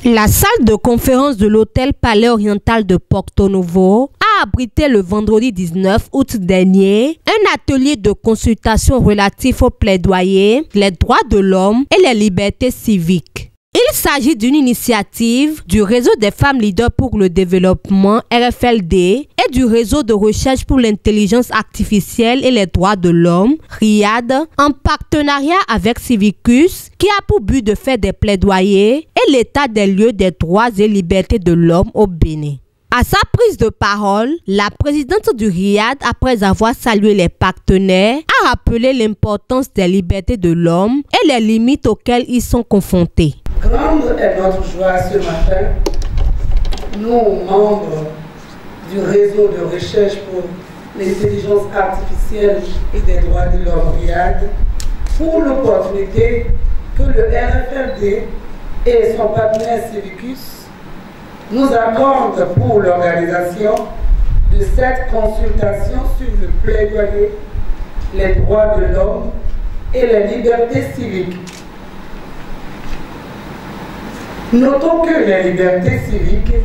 La salle de conférence de l'hôtel Palais Oriental de Porto Novo a abrité le vendredi 19 août dernier un atelier de consultation relatif au plaidoyer, les droits de l'homme et les libertés civiques. Il s'agit d'une initiative du réseau des femmes leaders pour le développement RFLD et du réseau de recherche pour l'intelligence artificielle et les droits de l'homme RIAD en partenariat avec Civicus qui a pour but de faire des plaidoyers et l'état des lieux des droits et libertés de l'homme au Bénin. À sa prise de parole, la présidente du RIAD, après avoir salué les partenaires, a rappelé l'importance des libertés de l'homme et les limites auxquelles ils sont confrontés. Grande est notre joie ce matin, nous, membres du réseau de recherche pour l'intelligence artificielle et des droits de l'homme RIAD, pour l'opportunité que le RFLD et son partenaire Civicus nous accordent pour l'organisation de cette consultation sur le plaidoyer, les droits de l'homme et les libertés civiques. Notons que les libertés civiques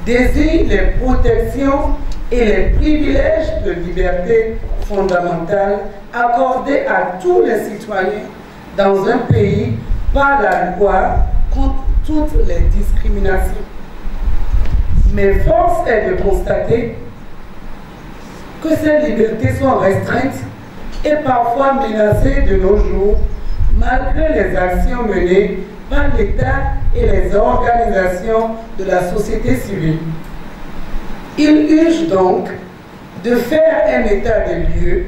désignent les protections et les privilèges de liberté fondamentale accordés à tous les citoyens dans un pays par la loi contre toutes les discriminations. Mais force est de constater que ces libertés sont restreintes et parfois menacées de nos jours, malgré les actions menées par l'État et les organisations de la société civile. Il urge donc de faire un état des lieux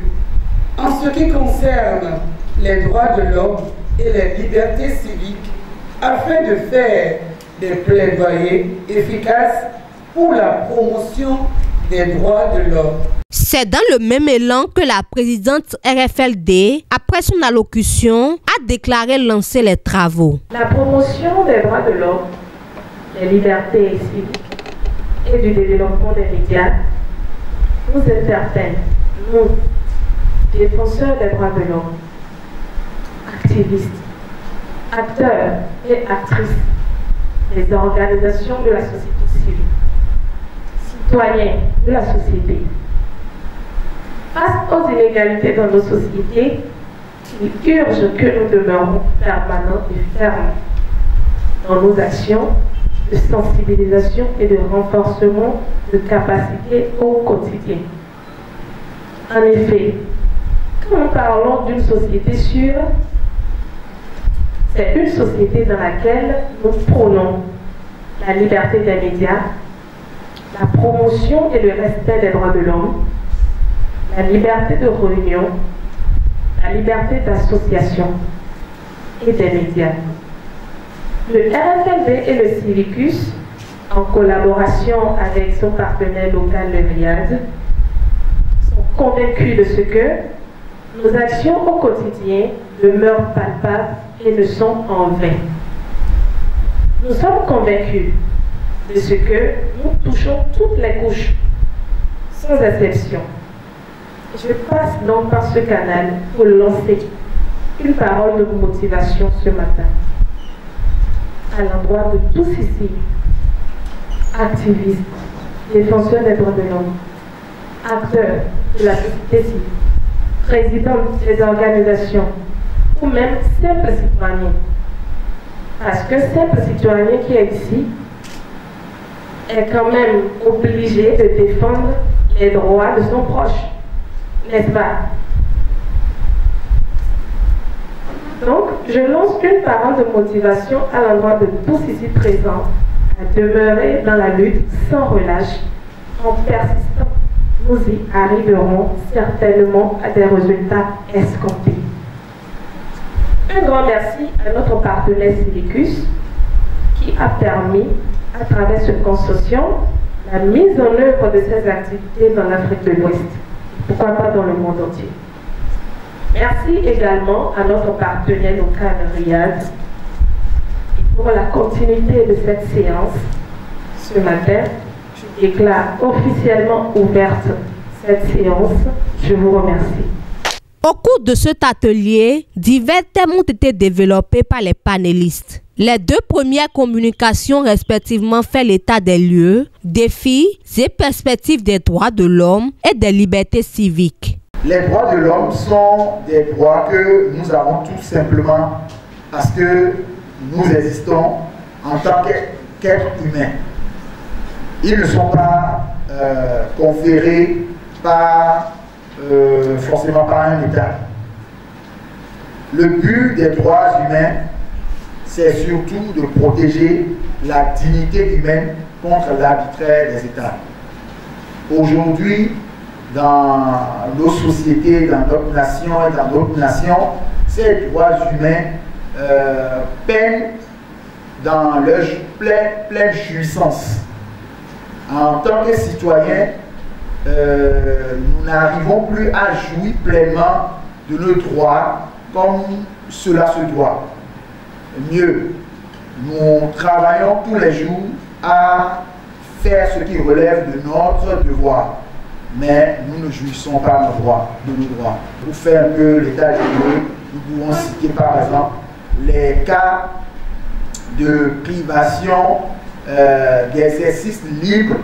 en ce qui concerne les droits de l'homme et les libertés civiques afin de faire des plaidoyers efficaces pour la promotion des droits de l'homme. C'est dans le même élan que la présidente RFLD, après son allocution, a déclaré lancer les travaux. La promotion des droits de l'homme, des libertés civiques et du développement des médias nous interpelle, nous, défenseurs des droits de l'homme, activistes, acteurs et actrices des organisations de la société civile, citoyens de la société. Face aux inégalités dans nos sociétés, il urge que nous demeurons permanents et fermes dans nos actions de sensibilisation et de renforcement de capacités au quotidien. En effet, quand nous parlons d'une société sûre, c'est une société dans laquelle nous prônons la liberté des médias, la promotion et le respect des droits de l'homme, la liberté de réunion, la liberté d'association et des médias. Le RFLD et le Civicus, en collaboration avec son partenaire local, le RIAD, sont convaincus de ce que nos actions au quotidien demeurent palpables et ne sont en vain. Nous sommes convaincus de ce que nous touchons toutes les couches, sans exception. Je passe donc par ce canal pour lancer une parole de motivation ce matin à l'endroit de tous ici, activistes, défenseurs des droits de l'homme, acteurs de la société civile, présidents des organisations ou même simples citoyens. Parce que simple citoyen qui est ici est quand même obligé de défendre les droits de son proche. N'est-ce pas? Donc, je lance une parole de motivation à l'endroit de tous ici présents à demeurer dans la lutte sans relâche. En persistant, nous y arriverons certainement à des résultats escomptés. Un grand merci à notre partenaire Civicus qui a permis, à travers ce consortium, la mise en œuvre de ces activités dans l'Afrique de l'Ouest. Pourquoi pas dans le monde entier. Merci également à notre partenaire local RIAD pour la continuité de cette séance. Ce matin, je déclare officiellement ouverte cette séance. Je vous remercie. Au cours de cet atelier, divers thèmes ont été développés par les panélistes. Les deux premières communications respectivement fait l'état des lieux, défis et perspectives des droits de l'homme et des libertés civiques. Les droits de l'homme sont des droits que nous avons tout simplement parce que nous existons en tant qu'êtres humains. Ils ne sont pas conférés forcément par un État. Le but des droits humains, c'est surtout de protéger la dignité humaine contre l'arbitraire des États. Aujourd'hui, dans nos sociétés, dans notre nation et dans d'autres nations, ces droits humains peinent dans leur pleine jouissance. En tant que citoyens, nous n'arrivons plus à jouir pleinement de nos droits comme cela se doit. Mieux, nous travaillons tous les jours à faire ce qui relève de notre devoir, mais nous ne jouissons pas de nos droits. Pour faire un peu l'état des lieux, nous pouvons citer par exemple les cas de privation d'exercice libre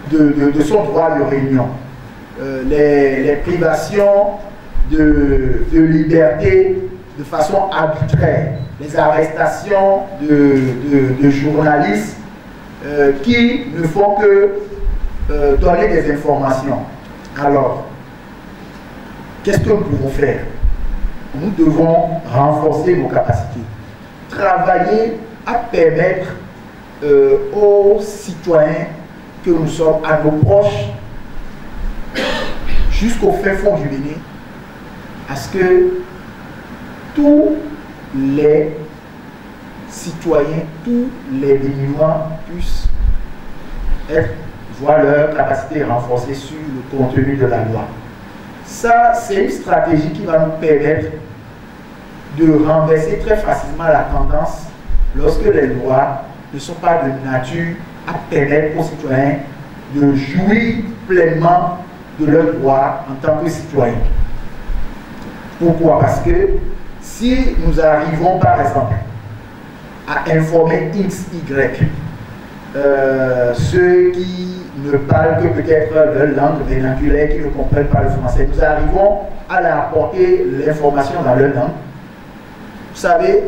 de son droit de réunion, les privations de liberté de façon arbitraire, les arrestations de journalistes qui ne font que donner des informations. Alors, qu'est-ce que nous pouvons faire? Nous devons renforcer nos capacités, travailler à permettre aux citoyens que nous sommes, à nos proches, jusqu'au fin fond du Bénin, à ce que tous les citoyens, tous les Béninois puissent voir leur capacité renforcée sur le contenu de la loi. Ça, c'est une stratégie qui va nous permettre de renverser très facilement la tendance lorsque les lois ne sont pas de nature à permettre aux citoyens de jouir pleinement de leurs droits en tant que citoyens. Pourquoi? Parce que si nous arrivons par exemple à informer X, Y, ceux qui ne parlent que peut-être leur langue vernaculaire, qui ne comprennent pas le français, nous arrivons à leur apporter l'information dans leur langue. Vous savez,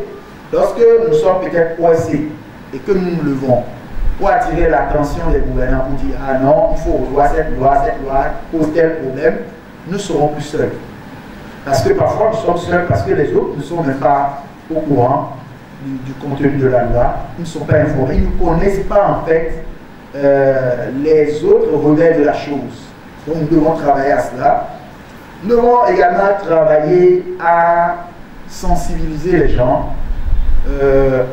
lorsque nous sommes peut-être coincés et que nous nous levons pour attirer l'attention des gouvernants pour dire « Ah non, il faut revoir cette loi pose tel problème », nous serons plus seuls. Parce que parfois nous sommes seuls parce que les autres ne sont même pas au courant du contenu de la loi, ils ne sont pas informés, ils ne connaissent pas en fait les autres revers de la chose. Donc nous devons travailler à cela. Nous devons également travailler à sensibiliser les gens,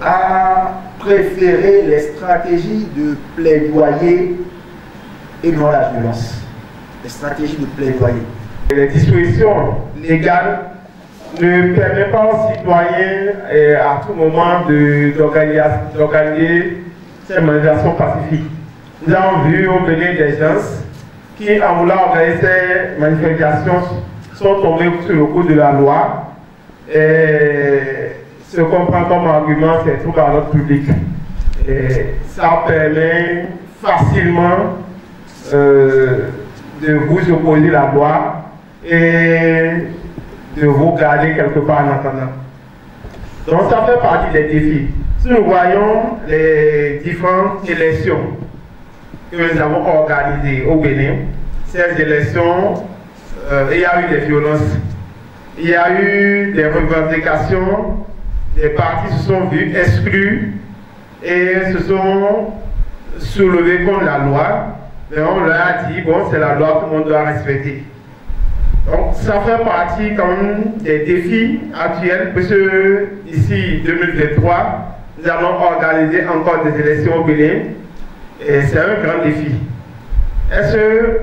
à préférer les stratégies de plaidoyer et non la violence. Les stratégies de plaidoyer. Les dispositions légales ne permettent pas aux citoyens à tout moment d'organiser ces manifestations pacifiques. Nous avons vu au Bénin des gens qui, en voulant organiser ces manifestations, sont tombés sur le coup de la loi. Et ce qu'on prend comme argument, c'est tout par l'ordre public. Et ça permet facilement de vous opposer la loi et de vous garder quelque part en attendant. Donc ça fait partie des défis. Si nous voyons les différentes élections que nous avons organisées au Bénin, ces élections, il y a eu des violences, il y a eu des revendications, des partis se sont vus exclus et se sont soulevés contre la loi. Mais on leur a dit, bon, c'est la loi, tout le monde doit respecter. Donc ça fait partie quand même des défis actuels, parce que d'ici 2023, nous allons organiser encore des élections au Bénin, et c'est un grand défi. Est-ce que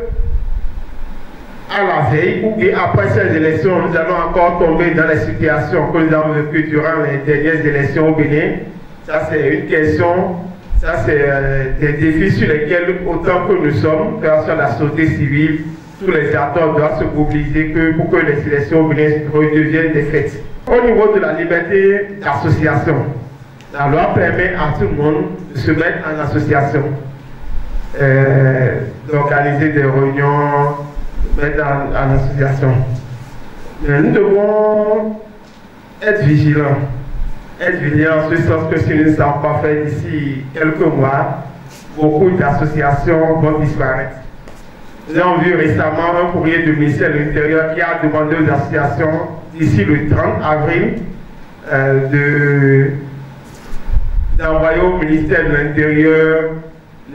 à la veille ou bien après ces élections, nous allons encore tomber dans les situations que nous avons vécues durant les dernières élections au Bénin? Ça c'est une question, ça c'est des défis sur lesquels, autant que nous sommes, que sur la société civile, tous les acteurs doivent se mobiliser pour que les élections au Bénin redeviennent des fêtes. Au niveau de la liberté d'association, La loi permet à tout le monde de se mettre en association, d'organiser des réunions, de mettre en association. Mais nous devons être vigilants. Être vigilants en ce sens que si nous ne sommes pas faits d'ici quelques mois, beaucoup d'associations vont disparaître. Nous avons vu récemment un courrier du ministère de l'Intérieur qui a demandé aux associations d'ici le 30 avril d'envoyer au ministère de l'Intérieur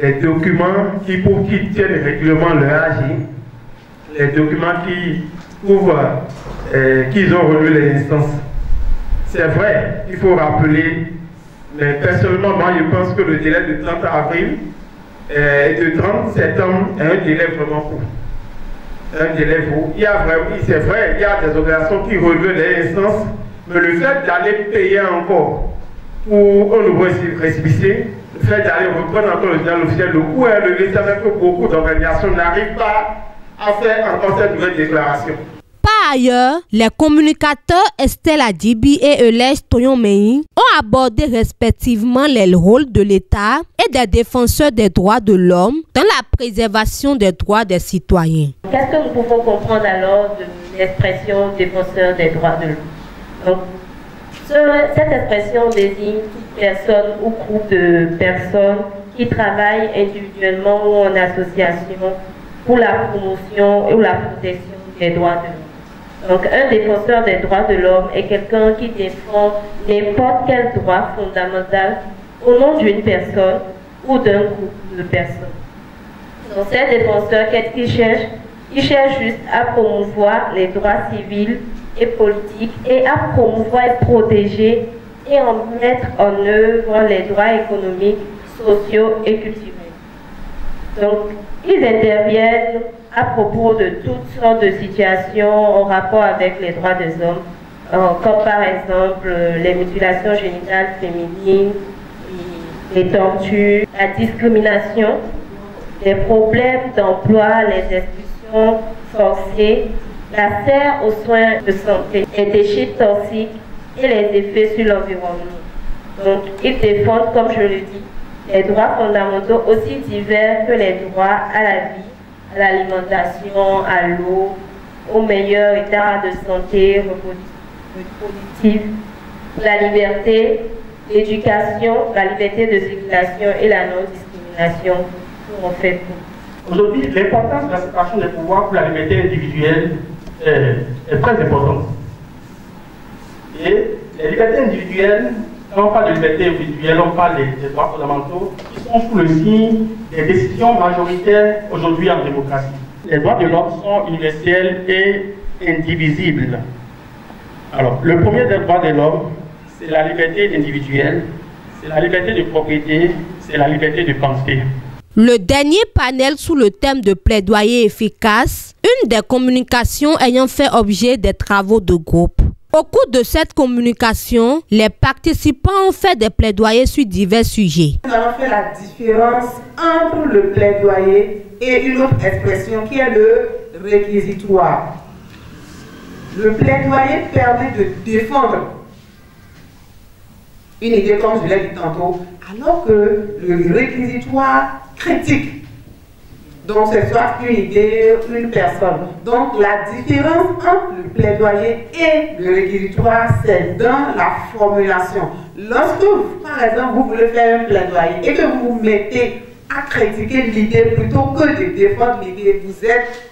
les documents qui tiennent régulièrement leur âge, les documents qui couvrent, qu'ils ont relevé les instances. C'est vrai, il faut rappeler, mais personnellement, moi je pense que le délai de 30 avril et de 30 septembre est un délai vraiment court. Un délai court. Il y a vraiment, c'est vrai, il y a des organisations qui relèvent les instances, mais le fait d'aller payer encore pour un nouveau récépissé, le fait d'aller reprendre encore le journal officiel, le coût est élevé, ça fait que beaucoup d'organisations n'arrivent pas à faire encore cette nouvelle déclaration. Par ailleurs, les communicateurs Estelle Adibi et Elège Toyon-Mei ont abordé respectivement les rôles de l'État et des défenseurs des droits de l'homme dans la préservation des droits des citoyens. Qu'est-ce que nous pouvons comprendre alors de l'expression défenseur des droits de l'homme? Donc, cette expression désigne toute personne ou groupe de personnes qui travaillent individuellement ou en association pour la promotion ou la protection des droits de l'homme. Donc, un défenseur des droits de l'homme est quelqu'un qui défend n'importe quel droit fondamental au nom d'une personne ou d'un groupe de personnes. Donc, ces défenseurs, qu'est-ce qu'ils cherchent? Ils cherchent juste à promouvoir les droits civils et politiques et à promouvoir et protéger et en mettre en œuvre les droits économiques, sociaux et culturels. Donc, ils interviennent à propos de toutes sortes de situations en rapport avec les droits des hommes, comme par exemple les mutilations génitales féminines, les tortures, la discrimination, les problèmes d'emploi, les expulsions forcées, l'accès aux soins de santé, les déchets toxiques et les effets sur l'environnement. Donc, ils défendent, comme je le dis, les droits fondamentaux aussi divers que les droits à la vie, à l'alimentation, à l'eau, au meilleur état de santé reproductive, la liberté, l'éducation, la liberté de circulation et la non-discrimination pour en fait tout. Aujourd'hui, l'importance de la séparation des pouvoirs pour la liberté individuelle est très importante. Et les libertés individuelles, quand on parle de liberté individuelle, on parle des droits fondamentaux qui sont sous le signe des décisions majoritaires aujourd'hui en démocratie. Les droits de l'homme sont universels et indivisibles. Alors, le premier des droits de l'homme, c'est la liberté individuelle, c'est la liberté de propriété, c'est la liberté de penser. Le dernier panel sous le thème de plaidoyer efficace, une des communications ayant fait objet des travaux de groupe. Au cours de cette communication, les participants ont fait des plaidoyers sur divers sujets. Nous avons fait la différence entre le plaidoyer et une autre expression qui est le réquisitoire. Le plaidoyer permet de défendre une idée, comme je l'ai dit tantôt, alors que le réquisitoire critique. Donc, c'est soit une idée, une personne. Donc, la différence entre le plaidoyer et le réquisitoire, c'est dans la formulation. Lorsque, par exemple, vous voulez faire un plaidoyer et que vous vous mettez à critiquer l'idée plutôt que de défendre l'idée, vous êtes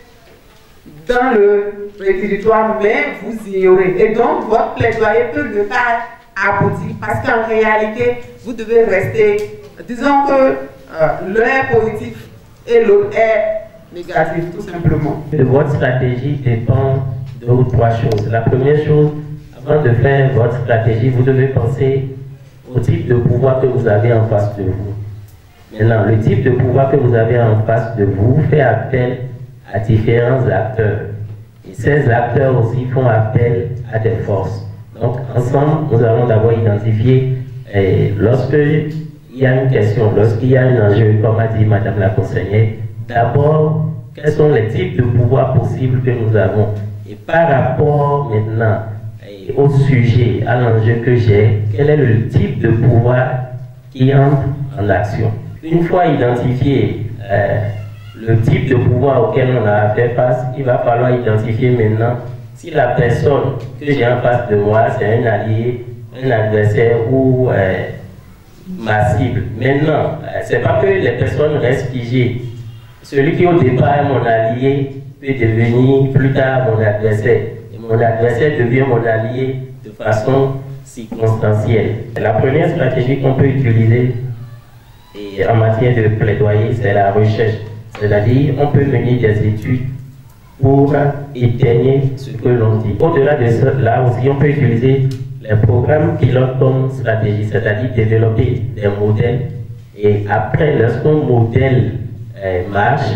dans le réquisitoire, mais vous ignorez. Et donc, votre plaidoyer peut ne pas aboutir parce qu'en réalité, vous devez rester, disons que l'un est positif et l'autre est négatif, tout simplement. Votre stratégie dépend de deux ou trois choses. La première chose, avant de faire votre stratégie, vous devez penser au type de pouvoir que vous avez en face de vous. Maintenant, le type de pouvoir que vous avez en face de vous fait appel à différents acteurs. Et ces acteurs aussi font appel à des forces. Donc, ensemble, nous allons d'abord identifier lorsqu'il y a une question, lorsqu'il y a un enjeu, comme a dit Madame la conseillère, d'abord, quels sont les types de pouvoirs possibles que nous avons? Et par rapport maintenant et au sujet, à l'enjeu que j'ai, quel est le type de pouvoir qui entre en action. Une fois identifié le type de pouvoir auquel on a fait face, il va falloir identifier maintenant si la personne que j'ai en face de moi, c'est un allié, un adversaire ou ma cible. Maintenant, c'est pas que les personnes restent figées. Celui qui au départ est mon allié peut devenir plus tard mon adversaire. Et mon adversaire devient mon allié de façon circonstancielle. La première stratégie qu'on peut utiliser en matière de plaidoyer, c'est la recherche. C'est-à-dire, on peut mener des études pour étayer ce que l'on dit. Au-delà de cela aussi, on peut utiliser les programmes pilotes comme stratégie, c'est-à-dire développer des modèles. Et après, lorsqu'un modèle marche,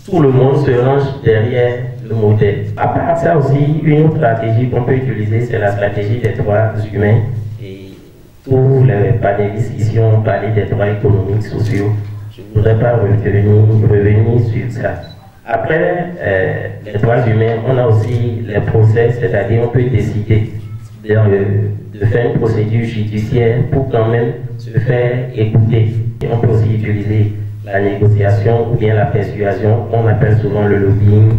tout le monde se range derrière le modèle. À part ça aussi, une autre stratégie qu'on peut utiliser, c'est la stratégie des droits humains. Et tous les panélistes ici ont parlé des droits économiques, sociaux. Je ne voudrais pas revenir sur ça. Après les droits humains, on a aussi les procès, c'est-à-dire on peut décider de faire une procédure judiciaire pour quand même se faire écouter. Et on peut aussi utiliser la négociation ou bien la persuasion, qu'on appelle souvent le lobbying.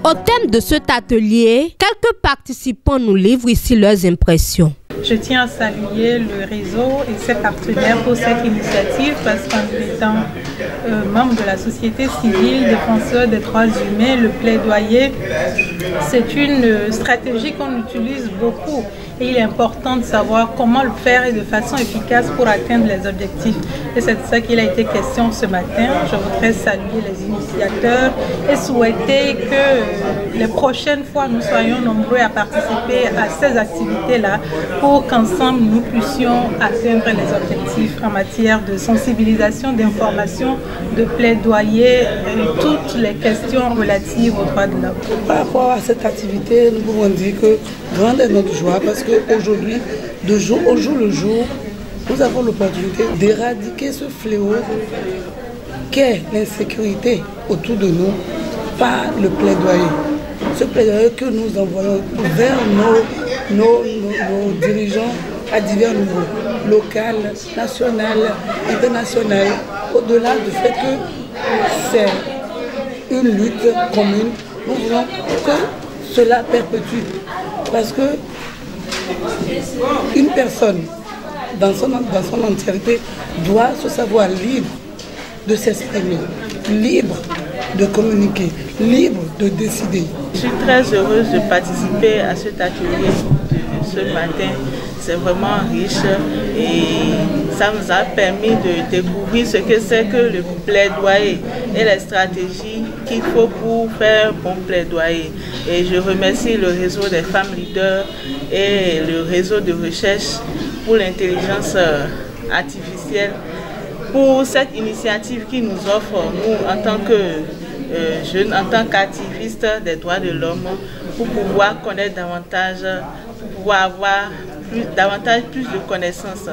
Au thème de cet atelier, quelques participants nous livrent ici leurs impressions. Je tiens à saluer le réseau et ses partenaires pour cette initiative parce qu'en étant membre de la société civile, défenseur des droits humains, le plaidoyer, c'est une stratégie qu'on utilise beaucoup. Et il est important de savoir comment le faire et de façon efficace pour atteindre les objectifs. Et c'est de ça qu'il a été question ce matin. Je voudrais saluer les initiateurs et souhaiter que les prochaines fois nous soyons nombreux à participer à ces activités-là pour qu'ensemble nous puissions atteindre les objectifs en matière de sensibilisation, d'information, de plaidoyer et toutes les questions relatives aux droits de l'homme. Par rapport à cette activité, nous pouvons dire que grande est notre joie parce qu'aujourd'hui, de jour au jour le jour, nous avons l'opportunité d'éradiquer ce fléau qu'est l'insécurité autour de nous par le plaidoyer. Ce plaidoyer que nous envoyons vers nos dirigeants à divers niveaux, local, national, international, au-delà du fait que c'est une lutte commune, nous voulons que cela perpétue. Parce que une personne, dans son entièreté, doit se savoir libre de s'exprimer, libre de communiquer, libre de décider. Je suis très heureuse de participer à cet atelier ce matin. C'est vraiment riche et ça nous a permis de découvrir ce que c'est que le plaidoyer et les stratégies qu'il faut pour faire un bon plaidoyer. Et je remercie le réseau des femmes leaders et le réseau de recherche pour l'intelligence artificielle pour cette initiative qui nous offre, nous, en tant que jeunes, en tant qu'activistes des droits de l'homme, pour pouvoir connaître davantage, pour pouvoir avoir plus de connaissances.